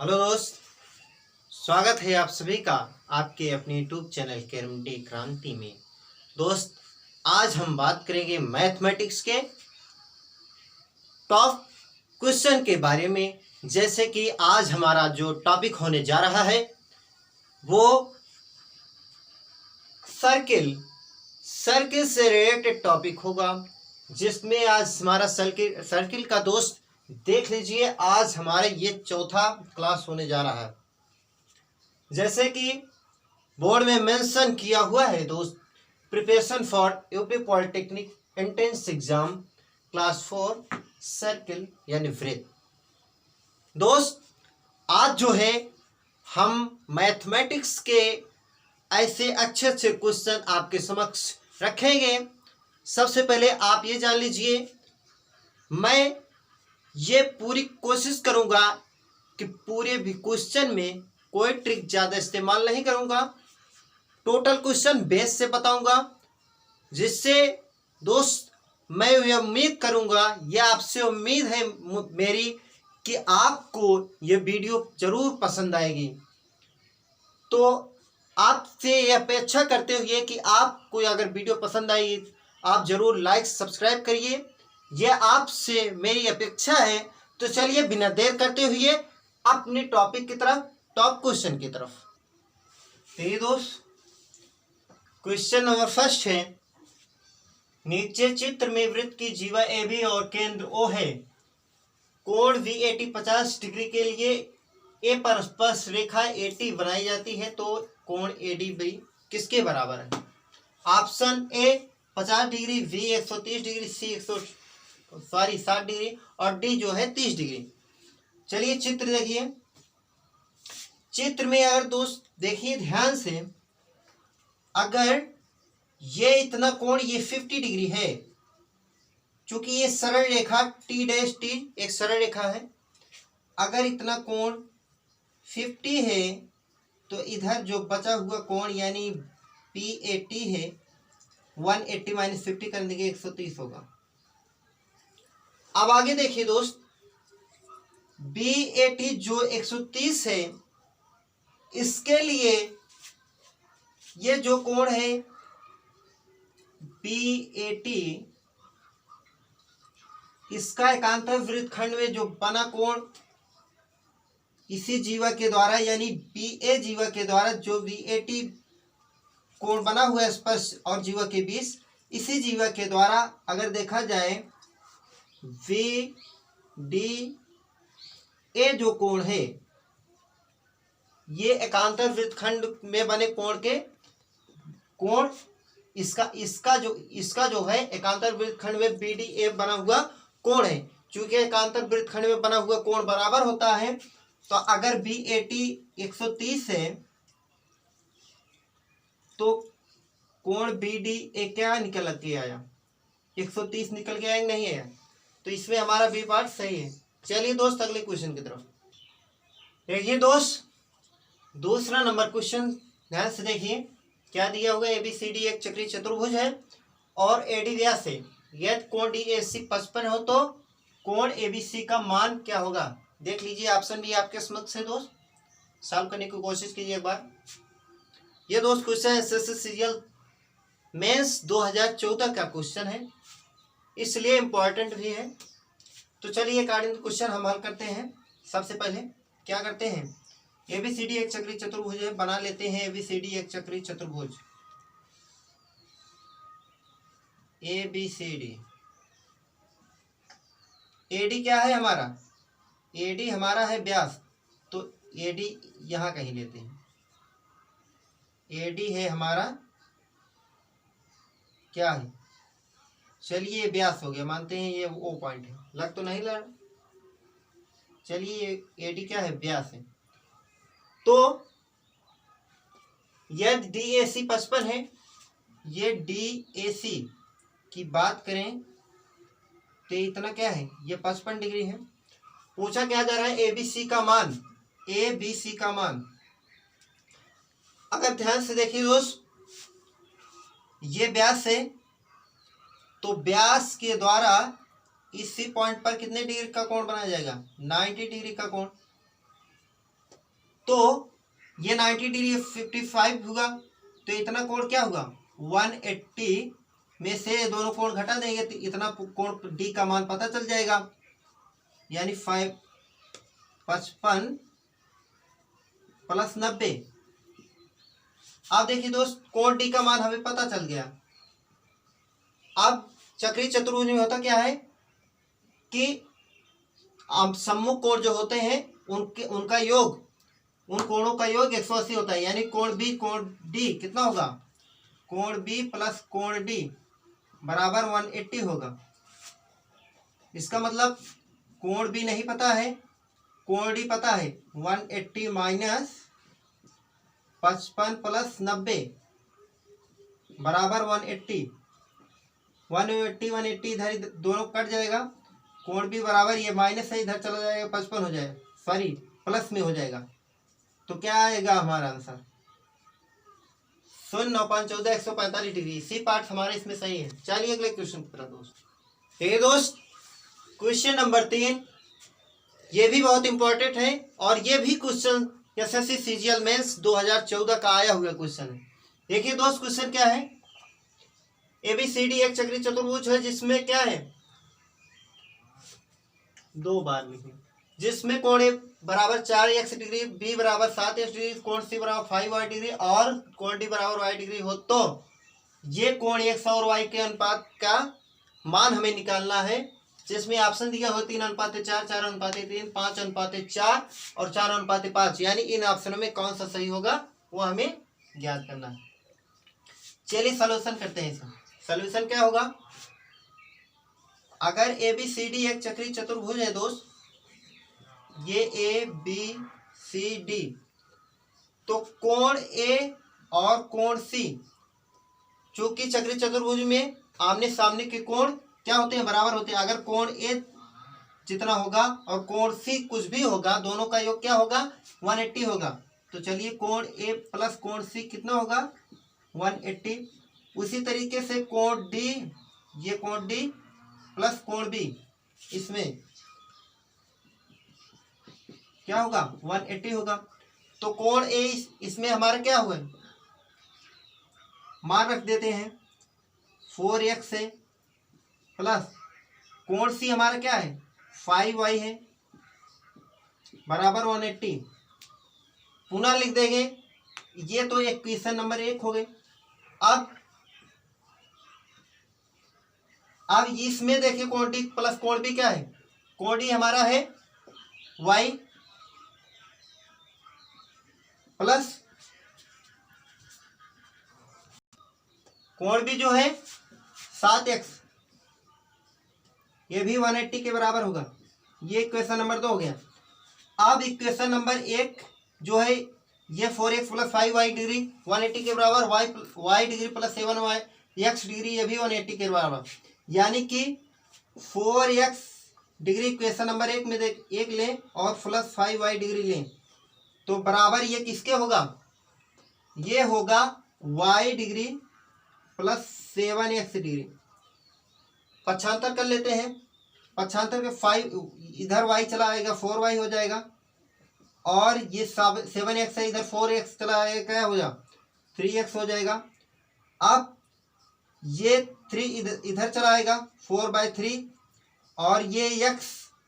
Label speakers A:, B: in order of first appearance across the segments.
A: Hello दोस्त, स्वागत है आप सभी का आपके अपने यूट्यूब चैनल केएमडी क्रांति में। दोस्त, आज हम बात करेंगे मैथमेटिक्स के टॉप क्वेश्चन के बारे में। जैसे कि आज हमारा जो टॉपिक होने जा रहा है वो सर्किल से रिलेटेड टॉपिक होगा, जिसमें आज हमारा सर्किल का दोस्त देख लीजिए। आज हमारे ये चौथा क्लास होने जा रहा है। जैसे कि बोर्ड में मेंशन किया हुआ है दोस्त, preparation for UP polytechnic entrance exam class 4 circle यानी वृत्त। दोस्त, आज जो है हम मैथमेटिक्स के ऐसे अच्छे अच्छे क्वेश्चन आपके समक्ष रखेंगे। सबसे पहले आप ये जान लीजिए, मैं ये पूरी कोशिश करूंगा कि पूरे भी क्वेश्चन में कोई ट्रिक ज़्यादा इस्तेमाल नहीं करूंगा। टोटल क्वेश्चन बेस से बताऊंगा, जिससे दोस्त मैं ये उम्मीद करूंगा, ये आपसे उम्मीद है मेरी कि आपको ये वीडियो ज़रूर पसंद आएगी। तो आपसे ये अपेक्षा करते हुए कि आपको अगर वीडियो पसंद आई आप ज़रूर लाइक सब्सक्राइब करिए, यह आपसे मेरी अपेक्षा है। तो चलिए बिना देर करते हुए अपने टॉपिक की तरफ, टॉप क्वेश्चन की तरफ। तो दोस्त, क्वेश्चन नंबर फर्स्ट है, नीचे चित्र में वृत्त की जीवा ए बी और केंद्र ओ है। कोण VAT 50 डिग्री के लिए ए पर स्पर्श रेखा AT बनाई जाती है, तो कोण ADB किसके बराबर है? Option A 50 degree, B 130 degree, C 60 degree और डी जो है 30 डिग्री। चलिए चित्र देखिए। चित्र में अगर दोस्त देखिए ध्यान से, अगर ये इतना कोण ये 50 डिग्री है, चूंकि ये सरल रेखा T डैश T एक सरल रेखा है। अगर इतना कोण 50 है तो इधर जो बचा हुआ कोण यानी PAT है 180 माइनस 50 कर देंगे 130 होगा। अब आगे देखिए दोस्त, BAT जो 130 है, इसके लिए ये जो कोण है BAT, इसका एकांतर वृत्तखंड में जो बना कोण इसी जीवा के द्वारा यानी BA जीवा के द्वारा जो BAT कोण बना हुआ है स्पर्श और जीवा के बीच, इसी जीवा के द्वारा अगर देखा जाए VDA जो कोण है, ये एकांतर वृत्तखंड में बने कोण के कोण इसका जो है एकांतर वृत्तखंड में BDA बना हुआ कोण है। चूंकि एकांतर वृत्तखंड में बना हुआ कोण बराबर होता है, तो अगर BAT 130 है तो कोण BDA क्या निकल के आया? 130 निकल के आया नहीं आया? तो इसमें हमारा बी पार्ट सही है। चलिए दोस्त अगले क्वेश्चन की तरफ देखिए। दोस्त, दूसरा नंबर क्वेश्चन ध्यान से देखिए, क्या दिया होगा? ABCD एक चक्रीय चतुर्भुज है और AD व्यास है। यदि कोण DAC 55 हो तो कोण ABC का मान क्या होगा? देख लीजिए, ऑप्शन भी आपके समक्ष है दोस्त, सॉल्व करने की कोशिश कीजिए एक बार। ये दोस्त क्वेश्चन SSC सीरियल मेंस 2014 का क्वेश्चन है, इसलिए इम्पोर्टेंट भी है। तो चलिए अकॉर्डिंग क्वेश्चन हम हल करते हैं। सबसे पहले क्या करते हैं, ABCD एक चक्रीय चतुर्भुज है, बना लेते हैं ABCD एक चक्रीय चतुर्भुज। ABCD, AD क्या है हमारा? AD हमारा है व्यास, तो AD यहाँ कहीं लेते हैं। AD है हमारा क्या है? चलिए व्यास हो गया, मानते हैं ये O पॉइंट है, लग तो नहीं लग। चलिए AD क्या है? व्यास है। तो यदि DAC 55 है, ये DAC की बात करें तो इतना क्या है? ये 55 डिग्री है। पूछा क्या जा रहा है? ABC का मान, ABC का मान। अगर ध्यान से देखिए दोस्त, ये व्यास है, तो व्यास के द्वारा इसी पॉइंट पर कितने डिग्री का कोण बनाया जाएगा? 90 डिग्री का कोण। तो ये 90 डिग्री 55 होगा, तो इतना कोण क्या होगा 180 में से दोनों कोण घटा देंगे तो इतना कोण डी का मान पता चल जाएगा, यानी 55 प्लस 90। अब देखिए दोस्त कोण डी का मान हमें पता चल गया। अब चक्रीय चतुर्भुज में होता क्या है कि सम्मुख कोण जो होते हैं उनका योग, उन कोणों का योग 180 होता है, यानी कोण बी कोण डी कितना होगा, कोण बी प्लस कोण डी बराबर 180 होगा। इसका मतलब कोण बी नहीं पता है, कोण डी पता है, 180 माइनस 55 प्लस 90 बराबर 180। 180 इधर दोनों कट जाएगा, कोण बी बराबर ये माइनस है इधर चला जाएगा 55 हो जाएगा, सॉरी प्लस में हो जाएगा। तो क्या आएगा हमारा आंसर 0.914 145 डिग्री। सी पार्ट हमारे इसमें सही है। चलिए अगले क्वेश्चन की तरफ दोस्त। ठीक है दोस्त, क्वेश्चन नंबर 3 ये भी बहुत इंपॉर्टेंट है और ये भी क्वेश्चन एसएससी सीजीएल मेंस 2014 का आया हुआ क्वेश्चन है। देखिए दोस्त क्वेश्चन क्या है, एबीसीडी एक चक्रीय चतुर्भुज है जिसमें क्या है, दो बार लिखें, जिसमें कोण ए बराबर 4x डिग्री, बी बराबर 7x डिग्री, कोण सी बराबर 5y डिग्री और कोण डी बराबर y डिग्री हो, तो ये कोण x और y के अनुपात का मान हमें निकालना है, जिसमें ऑप्शन दिया हो 3:4, 4:3, 5:4 और 4:5, यानी इन ऑप्शनों में कौन सा सही होगा वो हमें ज्ञात करना है। चलिए सॉल्यूशन करते हैं इसका। सॉल्यूशन क्या होगा, अगर ए बी सी डी एक चक्रीय चतुर्भुज है दोस्त, ये ए बी सी डी, तो कोण ए और कोण सी, चूंकि चक्रीय चतुर्भुज में आमने सामने के कोण क्या होते हैं, बराबर होते हैं। अगर कोण ए जितना होगा और कोण सी कुछ भी होगा, दोनों का योग क्या होगा 180 होगा। तो चलिए कोण ए प्लस कोण सी कितना होगा 180। उसी तरीके से कोण डी, ये कोण डी प्लस कोण बी, इसमें क्या होगा 180 होगा। तो कोण ए इसमें हमारा क्या हुआ, मान रख देते हैं 4x है, प्लस कोण सी हमारा क्या है 5y है बराबर 180। पुनः लिख देंगे, ये तो इक्वेशन नंबर 1 हो गई। अब इसमें देखिए कोण डी प्लस कोण बी क्या है, कोण डी हमारा है y प्लस कोण बी जो है 7x, ये भी 180 के बराबर होगा। ये इक्वेशन नंबर 2 हो गया। अब इक्वेशन नंबर 1 जो है ये 4x प्लस 5y डिग्री 180 के बराबर, y degree plus 7y x degree ये भी 180 के बराबर, यानी कि 4x डिग्री इक्वेशन नंबर 1 में देख 1 लें और प्लस 5y डिग्री लें, तो बराबर ये किसके होगा, ये होगा y degree plus 7x degree. पक्षांतर कर लेते हैं, पक्षांतर के 5 इधर y चला आएगा 4y हो जाएगा, और ये 7x है इधर 4x चला आएगा, क्या हो जाएगा 3x हो जाएगा। अब ये 3 इधर चला आएगा 4/3, और ये x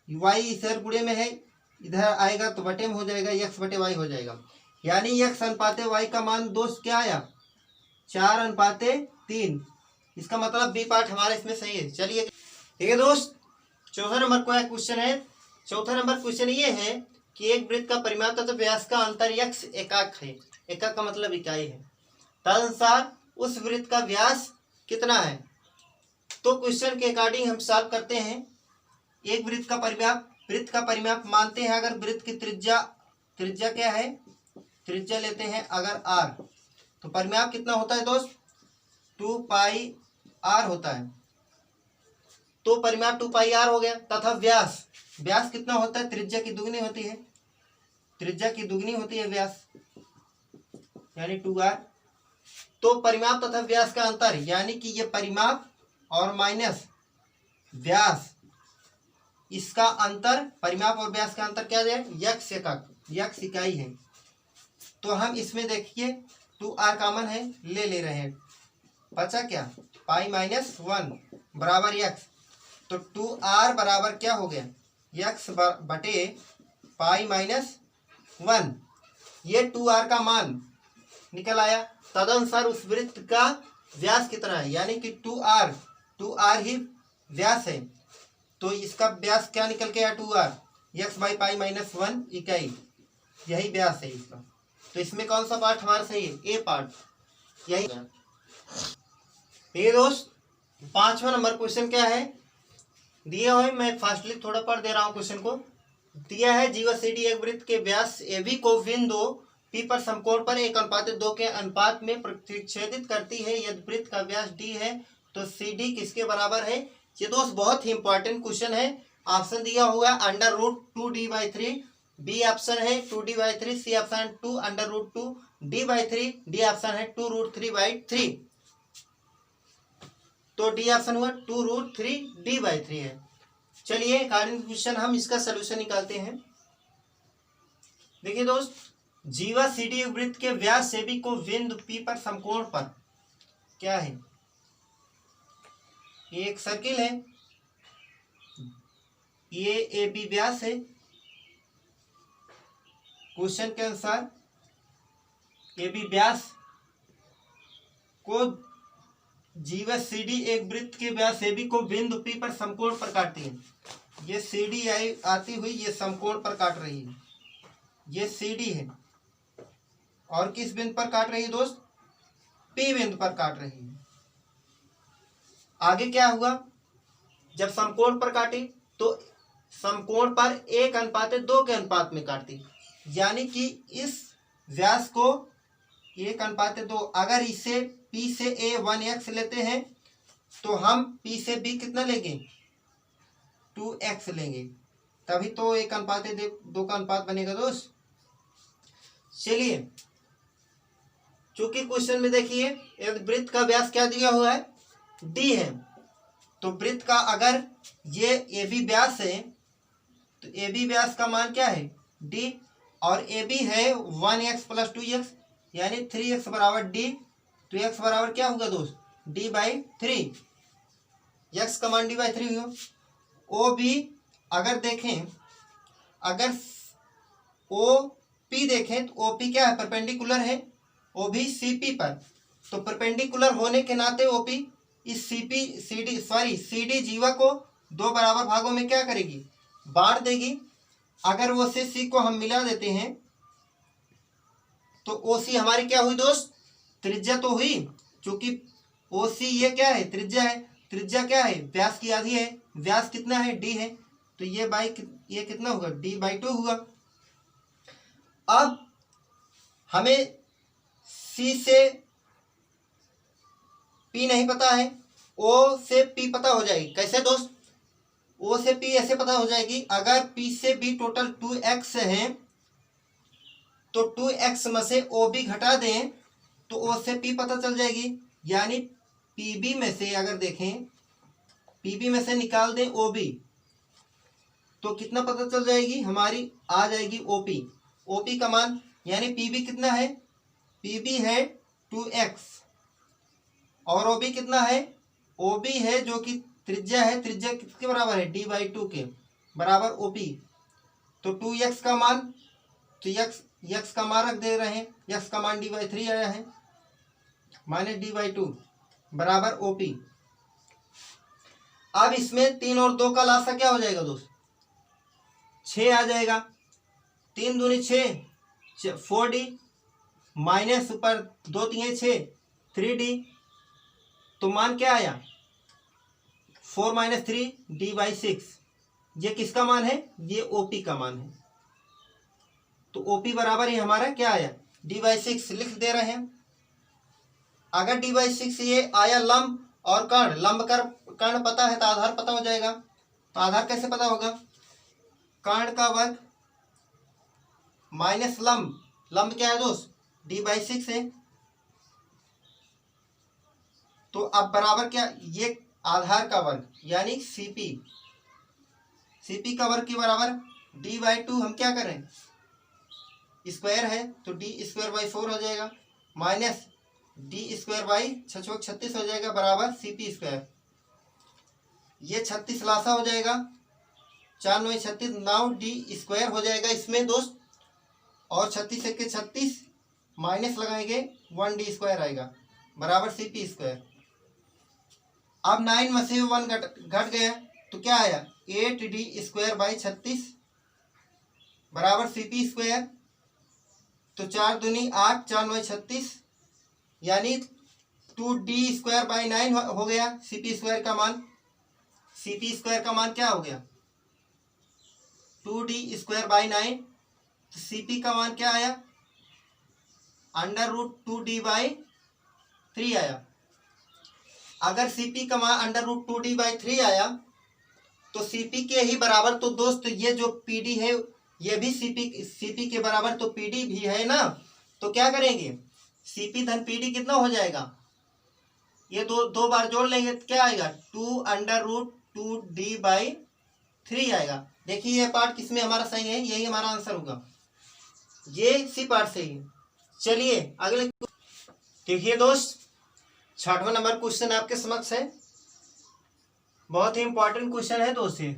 A: y इधर गुणे में है इधर आएगा तो बटे में हो जाएगा, x बटे y हो जाएगा, यानी x अनुपाते y का मान दोस्त क्या आया 4:3। इसका मतलब बी पार्ट हमारा इसमें सही है। चलिए ठीक है दोस्त, चौथा नंबर का क्वेश्चन है। चौथा नंबर क्वेश्चन ये है कि एक वृत्त का परिमाप तथा व्यास का अंतर x एकाक है, एकाक का मतलब इकाई है, तदनुसार उस वृत्त का व्यास कितना है। तो क्वेश्चन के अकॉर्डिंग हम सॉल्व करते हैं। एक वृत्त का परिमाप मानते हैं, अगर वृत्त की त्रिज्या क्या है, त्रिज्या लेते हैं अगर r, तो परिमाप कितना होता है दोस्त 2πr होता है, तो परिमाप 2πr हो गया। तथा व्यास कितना होता है, त्रिज्या की दुगनी होती है, त्रिज्या की दुगनी होती है व्यास, यानी 2r। तो परिमाप तथा व्यास का अंतर, यानी कि ये परिमाप और माइनस व्यास, इसका अंतर, परिमाप और व्यास का अंतर क्या है, x एकाक, x इकाई है, तो हम इसमें देखिए 2r कॉमन है, ले रहे हैं, बचा क्या पाई माइनस 1 बराबर x। तो 2r बराबर क्या हो गया x बटे पाई माइनस 1, ये 2r का मान निकल आया। तदनुसार उस वृत्त का व्यास कितना है, यानी कि 2r ही व्यास है, तो इसका व्यास क्या निकल के आया 2r, x by pi minus 1 इकाई, यही व्यास है इसका। तो इसमें कौन सा पार्ट हमारा सही है, ए पार्ट यही। ये दोस्त 5वां नंबर क्वेश्चन क्या है दिया हुआ है, मैं फास्टली थोड़ा पढ़ दे रहा हूँ क्वेश्चन को। दिया है जीवा सीडी एक वृत्त के व्यास AB को बिंदु P पर समकोण पर 1:2 के अनुपात में प्रतिच्छेदित करती है। यदि वृत्त का व्यास D है तो CD किसके बराबर है। ये दोस्त बहुत ही इंपॉर्टेंट क्वेश्चन है। ऑप्शन दिया हुआ है √2D/3, बी ऑप्शन है 2D/3, C option 2 √2, D/3, D option है 2√3/3। तो डी ऑप्शन हुआ 2√3D/3 है। चलिए अकॉर्डिंग क्वेश्चन हम इसका सोल्यूशन निकालते हैं। देखिए दोस्त, जीवा सीडी वृत्त के व्यास AB को बिंदु P पर समकोण पर क्या है, ये एक सर्किल है, ये AB व्यास है। क्वेश्चन के अनुसार AB व्यास को जीवा सीडी एक वृत्त के व्यास AB को बिंदु P पर समकोण पर काटती है। ये CD आती हुई ये समकोण पर काट रही है, ये CD है, और किस बिंदु पर काट रही है दोस्त, P बिंदु पर काट रही है। आगे क्या हुआ, जब समकोण पर काटी तो समकोण पर 1:2 के अनुपात में काटती, यानी कि इस व्यास को 1:2, अगर इसे P से A 1x लेते हैं तो हम P से B कितना लेंगे 2x लेंगे, तभी तो 1:2 का अनुपात बनेगा दोस्त। चलिए, चूंकि क्वेश्चन में देखिए एक वृत्त का व्यास क्या दिया हुआ है D है, तो वृत्त का अगर ये AB व्यास है तो AB व्यास का मान क्या है D, और AB है 1x + 2x यानी 3x बराबर D। तो x बराबर क्या होगा दोस्त D/3, x का मान D/3 हुआ। OB अगर देखें, अगर OP देखें तो OP क्या है, परपेंडिकुलर है OB CP पर, तो परपेंडिकुलर होने के नाते OP इस CD जीवा को 2 बराबर भागों में क्या करेगी, बांट देगी। अगर वो से C को हम मिला देते हैं तो OC हमारी क्या हुई दोस्त, त्रिज्या तो हुई, क्योंकि OC ये क्या है त्रिज्या है, त्रिज्या क्या है व्यास की आधी है, व्यास कितना है D है, तो ये कितना होगा D/2 हुआ। अब हमें C से P नहीं पता है, O से P पता हो जाएगी। कैसे दोस्त, O से P ऐसे पता हो जाएगी, अगर P से B टोटल 2x है तो 2x में से OB घटा दें तो O से P पता चल जाएगी, यानी PB में से अगर देखें, PB में से निकाल दें OB तो कितना पता चल जाएगी, हमारी आ जाएगी OP का मान, यानी PB कितना है, PB है 2x और OB कितना है, OB है जो कि त्रिज्या है, त्रिज्या किसके बराबर है D/2 के बराबर OP। तो 2x का मान, तो x का मान रख दे रहे हैं, x का मान D/3 आया है, माइनस D/2 बराबर OP। अब इसमें 3 और 2 का लासा क्या हो जाएगा दोस्त, 6 आ जाएगा, 3 दूनी 6 4D माइनस ऊपर 2 3 6 3D, तो मान क्या आया 4 - 3 D/6। ये किसका मान है, ये OP का मान है। तो OP बराबर ही हमारा क्या आया D/6 लिख दे रहे हैं। अगर D/6 ये आया लंब और कर्ण, लंब कर्ण पता है तो आधार पता हो जाएगा। तो आधार कैसे पता होगा, कर्ण का वर्ग माइनस लंब, लंब क्या है दोस्त D/6 है। तो अब बराबर क्या, ये आधार का वर्ग यानी CP का वर्ग के बराबर D/2 हम क्या करें स्क्वायर है तो डी स्क्वायर बाई 4 हो जाएगा, माइनस डी स्क्वायर बाई 6 36 हो जाएगा, बराबर सी पी स्क्वायर। ये 36 लासा हो जाएगा, 4 9 36, 9 डी स्क्वायर हो जाएगा इसमें दोस्त, और 36 1 36 माइनस लगाएंगे 1 डी स्क्वायर आएगा, बराबर सी पी स्क्वायर। अब 9 में से 1 घट गया तो क्या आया, 8 डी स्क्वायर बाई 36 बराबर सी पी स्क्वायर। तो 4 दूनी 8, 4 9 36, यानी 2 डी स्क्वायर बाई 9 हो गया सी पी स्क्वायर का मान। सी पी स्क्वायर का मान क्या हो गया, 2 डी स्क्वायर बाई 9। तो सी पी का मान क्या आया, अंडर रूट 2 डी बाई 3 आया। अगर सी पी का मान अंडर रूट 2 डी बाई 3 आया तो सी पी के ही बराबर, तो दोस्त ये जो पी डी है ये भी सीपी के बराबर तो पीडी भी है ना। तो क्या करेंगे, सीपी धन पीडी कितना हो जाएगा, ये दो बार जोड़ लेंगे तो क्या आएगा, 2 अंडर रूट 2 डी बाई 3 आएगा। देखिए ये पार्ट किसमें हमारा सही है, यही हमारा आंसर होगा, ये सी पार्ट सही है। चलिए अगले देखिए दोस्त, 6वां नंबर क्वेश्चन आपके समक्ष है, बहुत ही इंपॉर्टेंट क्वेश्चन है दोस्त। ये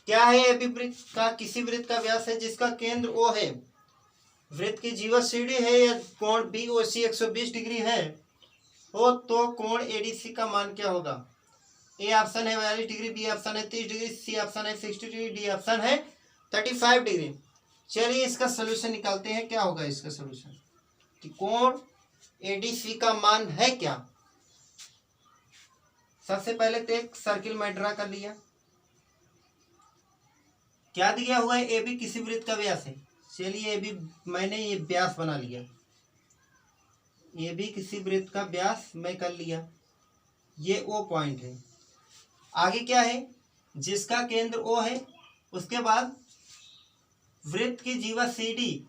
A: क्या है, एपी वृत्त का किसी वृत्त का व्यास है जिसका केंद्र ओ है, वृत्त की जीवा सीडी है या कोण बी ओ सी 120 डिग्री है हो तो कोण एडीसी का मान क्या होगा। ए ऑप्शन है 42 डिग्री, बी ऑप्शन है 30 डिग्री, सी ऑप्शन है 60 डिग्री, डी ऑप्शन है 35 डिग्री। चलिए इसका सोल्यूशन निकालते हैं, क्या होगा इसका सोल्यूशन कि कोण एडीसी का मान है क्या। सबसे पहले तो एक सर्किल में ड्रा कर लिया, क्या दिया हुआ है, ए बी किसी वृत्त का व्यास है। चलिए ए बी मैंने ये व्यास बना लिया, ए बी किसी वृत्त का व्यास मैं कर लिया, ये ओ पॉइंट है। आगे क्या है, जिसका केंद्र ओ है, उसके बाद वृत्त की जीवा सी डी,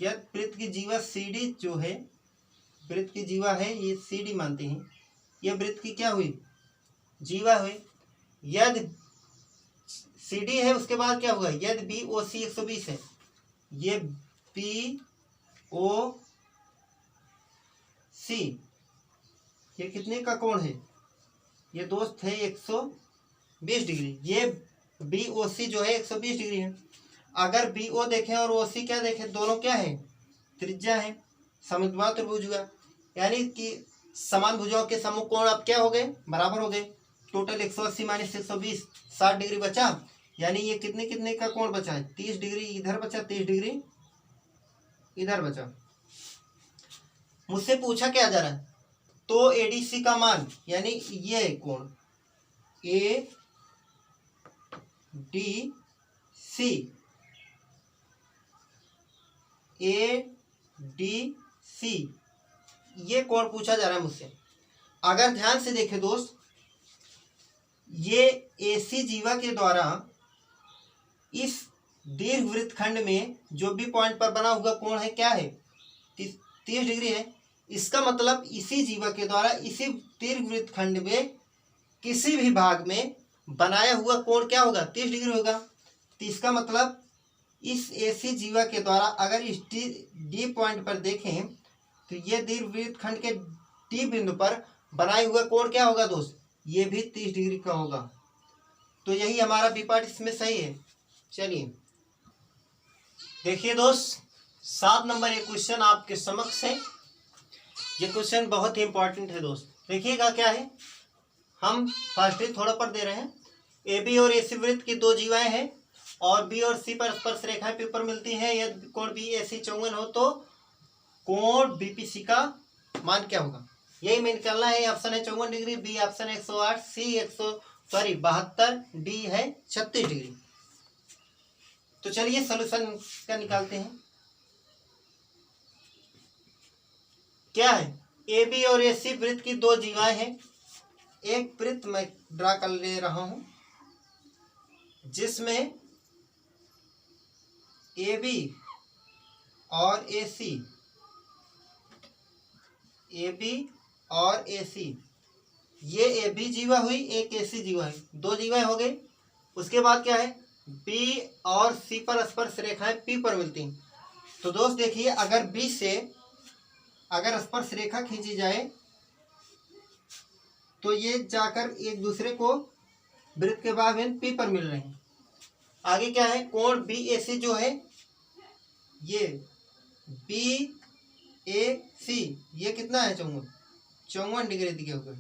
A: या वृत्त की जीवा सी डी जो है, वृत्त की जीवा है ये सी डी मानते हैं, यह वृत्त की क्या हुई, जीवा हुई। यदि सी डी है उसके बाद क्या होगा, यदि बी ओ सी 120 है, ये बी ओ सी ये कितने का कोण है, ये दोस्त है 120 डिग्री, ये बी ओ सी जो है 120 डिग्री है। अगर बी ओ देखें और ओ सी क्या देखें, दोनों क्या है, त्रिज्या है, समद्विबाहु त्रिभुज हुआ, यानी कि समान भुजाओं के समूह कोण अब क्या हो गए, बराबर हो गए। टोटल 180 माइनस 120 60 डिग्री बचा, यानी ये कितने कितने का कोण बचा है, 30 डिग्री इधर बचा, 30 डिग्री इधर बचा। मुझसे पूछा क्या जा रहा है, तो एडीसी का मान यानी ये कोण A D C, A D C ये कोण पूछा जा रहा है मुझसे। अगर ध्यान से देखें दोस्त, ये एसी जीवा के द्वारा इस दीर्घ वृत्तखंड में जो भी पॉइंट पर बना हुआ कोण है क्या है, 30 डिग्री है। इसका मतलब इसी जीवा के द्वारा इसी दीर्घ वृत्तखंड में किसी भी भाग में बनाया हुआ कोण क्या होगा, 30 डिग्री होगा। तो इसका मतलब इस एसी जीवा के द्वारा अगर इस डी पॉइंट पर देखें तो ये दीर्घ वृत्तखंड के डी बिंदु पर बनाए हुआ कोण क्या होगा दोस्त, ये भी 30 डिग्री का होगा। तो यही हमारा बी पार्ट इसमें सही है। चलिए देखिए दोस्त, 7 नंबर ये क्वेश्चन आपके समक्ष है, ये क्वेश्चन बहुत ही इंपॉर्टेंट है दोस्त। देखिएगा क्या है, हम फर्स्ट ही थोड़ा पर दे रहे हैं, ए बी और एसी वृत्त की 2 जीवाएं हैं और बी और सी पर स्पर्श रेखाएं पी पर मिलती हैं। यदि कोण बी ए सी 54 हो तो कोण बीपीसी का मान क्या होगा, यही में निकालना है। ऑप्शन है 54 डिग्री, बी ऑप्शन 108, सी 72, डी है 36 डिग्री। तो चलिए सॉल्यूशन का निकालते हैं। क्या है, ए बी और ए सी वृत्त की 2 जीवाएं हैं। एक वृत्त मैं ड्रा कर ले रहा हूं जिसमें ए बी और ए सी, ए बी और ए सी, ये ए बी जीवा हुई, एक ए सी जीवा है, 2 जीवाएं हो गई। उसके बाद क्या है, बी और सी पर स्पर्श रेखाएं पी पर मिलती हैं। तो दोस्त देखिए, अगर बी से अगर स्पर्श रेखा खींची जाए तो ये जाकर एक दूसरे को वृत्त के बाह्य बिंदु पी पर मिल रहे हैं। आगे क्या है, कोण बी ए सी जो है, ये बी ए सी ये कितना है, 54 डिग्री दिए हुए।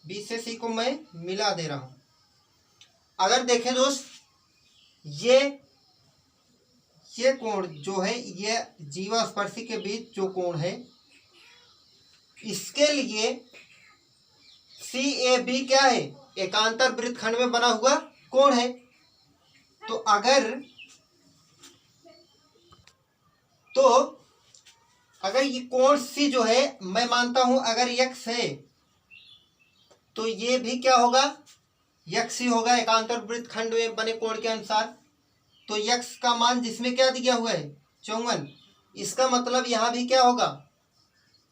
A: बी से सी को मैं मिला दे रहा हूं। अगर देखें दोस्त, ये कोण जो है, ये जीवा स्पर्शी के बीच जो कोण है, इसके लिए सी ए बी क्या है, एकांतर वृत्तखंड में बना हुआ कोण है। तो अगर ये कोण सी जो है, मैं मानता हूं अगर यक्स है तो ये भी क्या होगा, यक्स ही होगा एकांतर वृत्तखंड में बने कोण के अनुसार। तो यक्स का मान जिसमें क्या दिया हुआ है, 54, इसका मतलब यहां भी क्या होगा,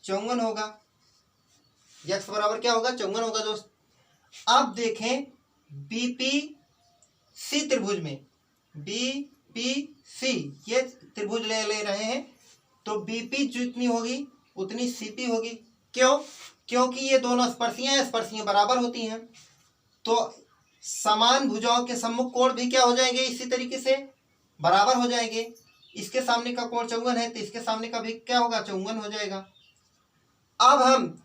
A: 54 होगा। यक्स बराबर क्या होगा, 54 होगा दोस्त। अब देखें बीपी सी त्रिभुज में, बीपी सी ये त्रिभुज ले रहे हैं, तो बीपी जितनी होगी उतनी सीपी होगी। क्यों, क्योंकि ये दोनों स्पर्शियां बराबर होती हैं। तो समान भुजाओं के सम्मुख कोण भी क्या हो जाएंगे, इसी तरीके से बराबर हो जाएंगे। इसके सामने का कोण 54 है तो इसके सामने का भी क्या होगा, 54 हो जाएगा। अब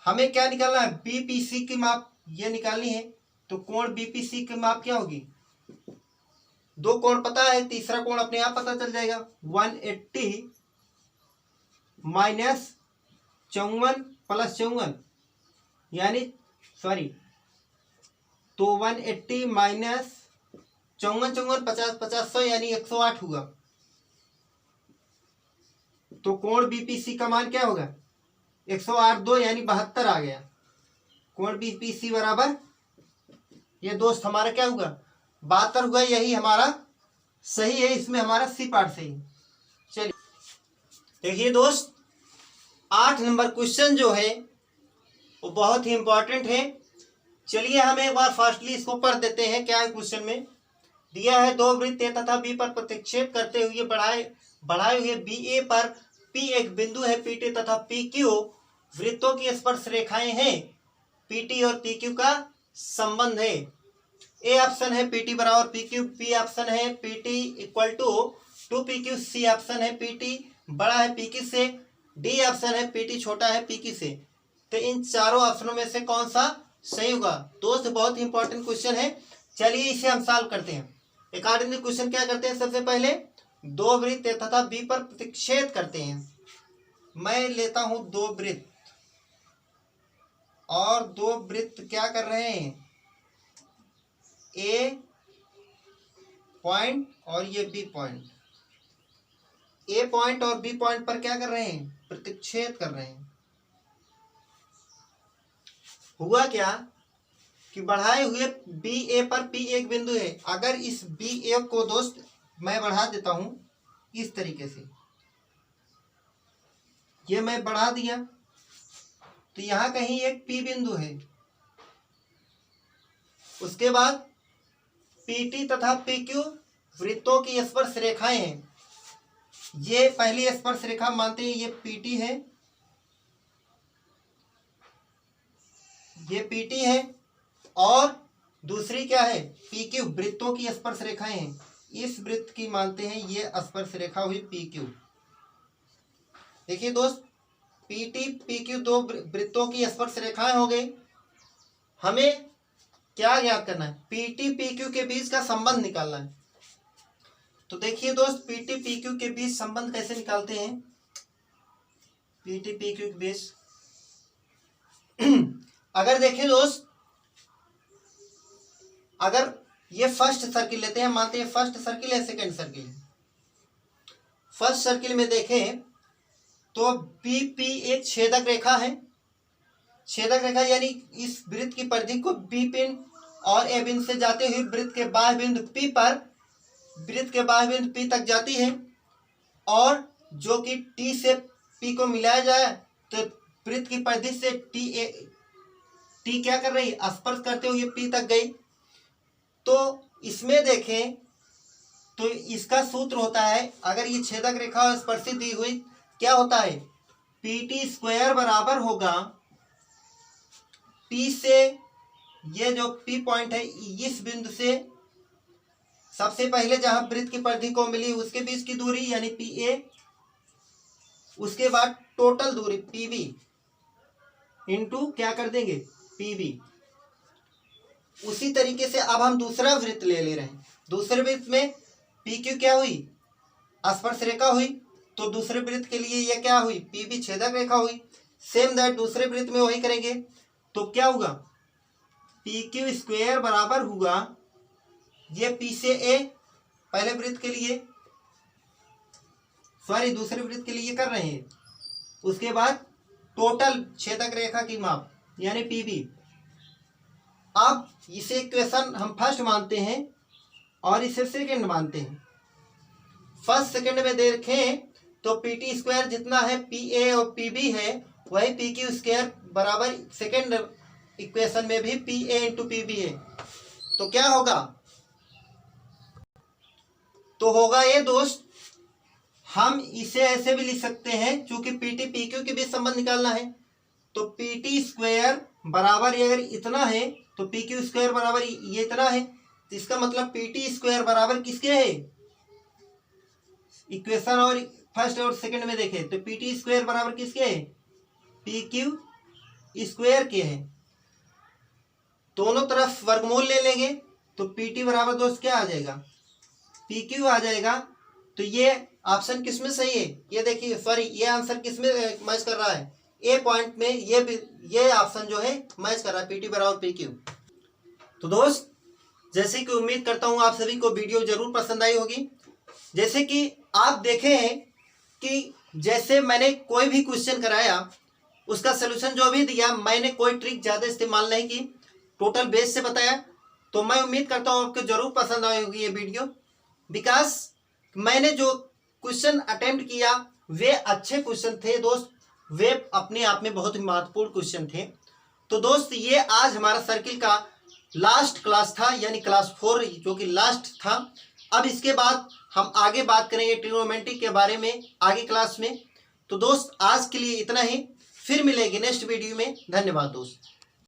A: हमें क्या निकालना है, बीपीसी की माप ये निकालनी है। तो कोण बीपीसी की माप क्या होगी, दो कोण पता है, तीसरा कोण अपने आप पता चल जाएगा। 180 माइनस 54 प्लस 54 यानी तो 180 माइनस 54 50 50 100 यानी 108 हुआ। तो कोण बीपीसी का मान क्या होगा, 108 2 यानी 72 आ गया। कोण बीपीसी बराबर ये दोस्त हमारा क्या हुआ, 72 हुआ। यही हमारा सही है, इसमें हमारा सी पार्ट सही है। चलिए देखिए दोस्त, 8 नंबर क्वेश्चन जो है वो बहुत ही इंपॉर्टेंट है। चलिए हम एक बार फास्टली इसको पढ़ देते हैं। क्या है क्वेश्चन में दिया है, दो वृत्त ए तथा बी पर प्रतिच्छेद करते हुए बढ़ाए हुए बी ए पर पी एक बिंदु है, पीटी तथा पी क्यू वृत्तों की स्पर्श रेखाएं हैं। पीटी और पी क्यू का संबंध है। ए ऑप्शन है पीटी बराबर पी क्यू, बी ऑप्शन है PT equal to 2pq, C option है पीटी बड़ा है पी क्यू से, डी ऑप्शन है पीटी छोटा है पी क्यू से। तो इन चारों ऑप्शनों में से कौन सा सही होगा दोस्त, बहुत ही इंपॉर्टेंट क्वेश्चन है। चलिए इसे हम सॉल्व करते हैं। अकॉर्डिंग क्वेश्चन क्या करते हैं, सबसे पहले दो वृत्त तथा बी पर प्रतिच्छेद करते हैं। मैं लेता हूं दो वृत्त और दो वृत्त क्या कर रहे हैं, ए पॉइंट और ये बी पॉइंट। ए पॉइंट और बी पॉइंट पर क्या कर रहे हैं, प्रतिच्छेद कर रहे हैं। हुआ क्या कि बढ़ाए हुए बी ए पर पी एक बिंदु है। अगर इस बी ए को दोस्त मैं बढ़ा देता हूं इस तरीके से, ये मैं बढ़ा दिया तो यहां कहीं एक पी बिंदु है। उसके बाद पीटी तथा पी क्यू वृत्तों की स्पर्श रेखाएं हैं। ये पहली स्पर्श रेखा मानते हैं, ये पीटी है, ये पीटी है, और दूसरी क्या है, पी क्यू वृत्तों की स्पर्श रेखाएं हैं। इस वृत्त की मानते हैं ये स्पर्श रेखा हुई पी क्यू। देखिए दोस्त, पीटी पी क्यू दो वृत्तों की स्पर्श रेखाएं हो गई। हमें क्या ज्ञात करना है, पीटी पी क्यू के बीच का संबंध निकालना है। तो देखिए दोस्त, पीटी पी क्यू के बीच संबंध कैसे निकालते हैं, पीटी पी क्यू के बीच अगर देखें दोस्त, अगर ये फर्स्ट सर्किल लेते हैं, मानते हैं फर्स्ट सर्किल है, सेकंड सर्किल है। फर्स्ट सर्किल में देखें तो बी पी एक छेदक रेखा है। छेदक रेखा यानी इस वृत्त की परिधि को बी बिंदु और ए बिंदु से जाते हुए वृत्त के बाह्य बिंदु पी पर, वृत्त के बाह्य बिंदु पी तक जाती है। और जो कि टी से पी को मिलाया जाए तो वृत्त की परिधि से टी क्या कर रही है, स्पर्श करते हुए पी तक गई। तो इसमें देखें तो इसका सूत्र होता है, अगर ये छेदक रेखा और स्पर्शित दी हुई, क्या होता है, पीटी स्क्वायर बराबर होगा पी से, ये जो पी पॉइंट है इस बिंदु से सबसे पहले जहां वृत्त की परिधि को मिली उसके बीच की दूरी यानी पी ए, उसके बाद टोटल दूरी पी बी इंटू क्या कर देंगे पी बी। उसी तरीके से अब हम दूसरा वृत्त ले रहे हैं। दूसरे वृत्त में पी क्यू क्या हुई, स्पर्श रेखा हुई, तो दूसरे वृत्त के लिए ये क्या हुई, पी बी छेदक रेखा हुई। सेम दैट दूसरे वृत्त में वही करेंगे तो क्या होगा, पी क्यू स्क्वायर बराबर होगा ये पी से ए, पहले वृत्त के लिए, सॉरी दूसरे वृत्त के लिए कर रहे हैं, उसके बाद टोटल छेदक रेखा की माप यानी पी बी। अब इसे इक्वेशन हम फर्स्ट मानते हैं और इसे सेकंड मानते हैं। फर्स्ट सेकंड में देखें तो पी टी स्क्वायर जितना है पी ए और पी बी है वही पी क्यू स्क्वायर बराबर सेकंड इक्वेशन में भी P A into P B है। तो क्या होगा, तो होगा ये दोस्त, हम इसे ऐसे भी लिख सकते हैं क्योंकि पी टी पी क्यू के बीच संबंध निकालना है, तो पी टी स्क्वायर बराबर अगर इतना है तो पी क्यू स्क्वायर बराबर ये इतना है, तो इसका मतलब पी टी स्क्वायर बराबर किसके है, इक्वेशन और फर्स्ट और सेकंड में देखें तो पी टी स्क्वायर बराबर किसके है, पी क्यू स्क्वायर के है। दोनों तरफ वर्गमूल ले लेंगे तो पी टी बराबर दोस्त क्या आ जाएगा, पी क्यू आ जाएगा। तो ये ऑप्शन किसमें सही है, ये देखिए सॉरी ये आंसर किसमें मैच कर रहा है, ए पॉइंट में ये ऑप्शन जो है मैच कर रहा है, पी टी बराबर पी क्यू। तो दोस्त जैसे कि उम्मीद करता हूँ आप सभी को वीडियो जरूर पसंद आई होगी। जैसे कि आप देखे हैं कि जैसे मैंने कोई भी क्वेश्चन कराया उसका सलूशन जो भी दिया मैंने कोई ट्रिक ज़्यादा इस्तेमाल नहीं की, टोटल बेस से बताया। तो मैं उम्मीद करता हूँ आपको जरूर पसंद आई होगी ये वीडियो, बिकॉज मैंने जो क्वेश्चन अटेम्प्ट किया वे अच्छे क्वेश्चन थे दोस्त, वे अपने आप में बहुत ही महत्वपूर्ण क्वेश्चन थे। तो दोस्त ये आज हमारा सर्किल का लास्ट क्लास था, यानी क्लास 4 जो कि लास्ट था। अब इसके बाद हम आगे बात करेंगे ट्रिग्नोमेट्री के बारे में आगे क्लास में। तो दोस्त आज के लिए इतना ही, फिर मिलेंगे नेक्स्ट वीडियो में। धन्यवाद दोस्त।